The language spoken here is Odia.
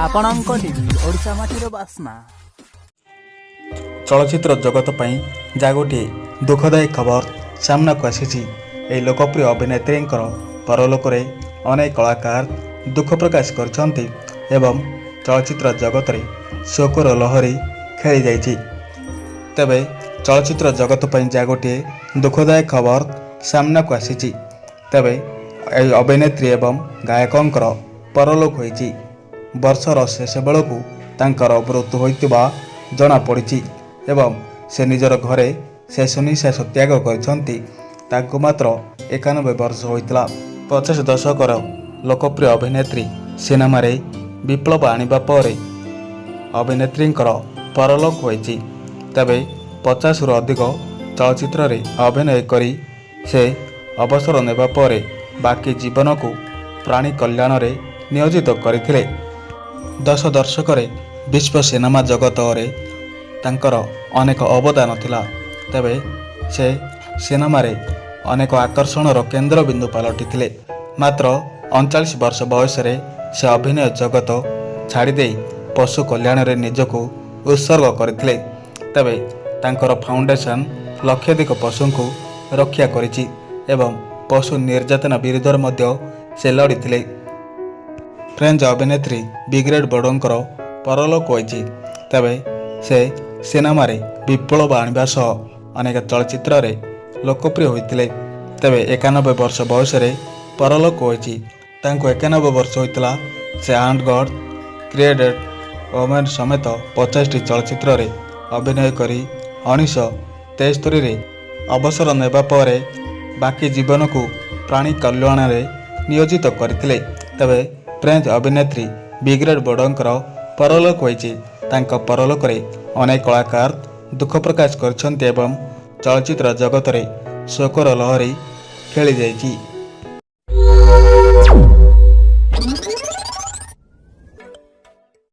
ଆପଣଙ୍କ ଟିଭି ଓଡ଼ିଶା ମାଟିର ବାସ୍ନା। ଚଳଚ୍ଚିତ୍ର ଜଗତ ପାଇଁ ଯାହା ଗୋଟିଏ ଦୁଃଖଦାୟୀ ଖବର ସାମ୍ନାକୁ ଆସିଛି। ଏହି ଲୋକପ୍ରିୟ ଅଭିନେତ୍ରୀଙ୍କର ପରଲୋକରେ ଅନେକ କଳାକାର ଦୁଃଖ ପ୍ରକାଶ କରିଛନ୍ତି ଏବଂ ଚଳଚ୍ଚିତ୍ର ଜଗତରେ ଶୋକର ଲହରୀ ଖେଳି ଯାଇଛି। ତେବେ ଚଳଚ୍ଚିତ୍ର ଜଗତ ପାଇଁ ଯାହା ଗୋଟିଏ ଦୁଃଖଦାୟୀ ଖବର ସାମ୍ନାକୁ ଆସିଛି। ତେବେ ଏହି ଅଭିନେତ୍ରୀ ଏବଂ ଗାୟକଙ୍କର ପରଲୋକ ହୋଇଛି। ବର୍ଷର ଶେଷ ବେଳକୁ ତାଙ୍କର ମୃତ୍ୟୁ ହୋଇଥିବା ଜଣାପଡ଼ିଛି ଏବଂ ସେ ନିଜର ଘରେ ଶେଷ ନିଶ୍ୱାସ ତ୍ୟାଗ କରିଛନ୍ତି। ତାଙ୍କୁ ମାତ୍ର 91 ବର୍ଷ ହୋଇଥିଲା। 50 ଦଶକର ଲୋକପ୍ରିୟ ଅଭିନେତ୍ରୀ ସିନେମାରେ ବିପ୍ଳବ ଆଣିବା ପରେ ଅଭିନେତ୍ରୀଙ୍କର ପରଲୋକ ହୋଇଛି। ତେବେ 50ରୁ ଅଧିକ ଚଳଚ୍ଚିତ୍ରରେ ଅଭିନୟ କରି ସେ ଅବସର ନେବା ପରେ ବାକି ଜୀବନକୁ ପ୍ରାଣୀ କଲ୍ୟାଣରେ ନିୟୋଜିତ କରିଥିଲେ। 10 ଦଶକରେ ବିଶ୍ୱ ସିନେମା ଜଗତରେ ତାଙ୍କର ଅନେକ ଅବଦାନ ଥିଲା। ତେବେ ସେ ସିନେମାରେ ଅନେକ ଆକର୍ଷଣର କେନ୍ଦ୍ରବିନ୍ଦୁ ପାଲଟିଥିଲେ। ମାତ୍ର 39 ବର୍ଷ ବୟସରେ ସେ ଅଭିନୟ ଜଗତ ଛାଡ଼ିଦେଇ ପଶୁ କଲ୍ୟାଣରେ ନିଜକୁ ଉତ୍ସର୍ଗ କରିଥିଲେ। ତେବେ ତାଙ୍କର ଫାଉଣ୍ଡେସନ୍ ଲକ୍ଷାଧିକ ପଶୁଙ୍କୁ ରକ୍ଷା କରିଛି ଏବଂ ପଶୁ ନିର୍ଯାତନା ବିରୁଦ୍ଧରେ ମଧ୍ୟ ସେ ଲଢ଼ିଥିଲେ। ଫ୍ରେଞ୍ଚ ଅଭିନେତ୍ରୀ ବ୍ରିଗେଟ୍ ବର୍ଡଙ୍କର ପରଲୋକ ହୋଇଛି। ତେବେ ସେ ସିନେମାରେ ବିପ୍ଳବ ଆଣିବା ସହ ଅନେକ ଚଳଚ୍ଚିତ୍ରରେ ଲୋକପ୍ରିୟ ହୋଇଥିଲେ। ତେବେ 91 ବର୍ଷ ବୟସରେ ପରଲୋକ ହୋଇଛି। ତାଙ୍କୁ 91 ବର୍ଷ ହୋଇଥିଲା। ସେ ଆଣ୍ଟ ଗଡ୍ କ୍ରିଏଟେଡ୍ ଓମେନ୍ ସମେତ 50ଟି ଚଳଚ୍ଚିତ୍ରରେ ଅଭିନୟ କରି 1973ରେ ଅବସର ନେବା ପରେ ବାକି ଜୀବନକୁ ପ୍ରାଣୀ କଲ୍ୟାଣରେ ନିୟୋଜିତ କରିଥିଲେ। ତେବେ ଫ୍ରେଞ୍ଚ ଅଭିନେତ୍ରୀ ବ୍ରିଗେଟ୍ ବର୍ଡଙ୍କର ପରଲୋକ ହୋଇଛି। ତାଙ୍କ ପରଲୋକରେ ଅନେକ କଳାକାର ଦୁଃଖ ପ୍ରକାଶ କରିଛନ୍ତି ଏବଂ ଚଳଚ୍ଚିତ୍ର ଜଗତରେ ଶୋକର ଲହରୀ ଖେଳି ଯାଇଛି।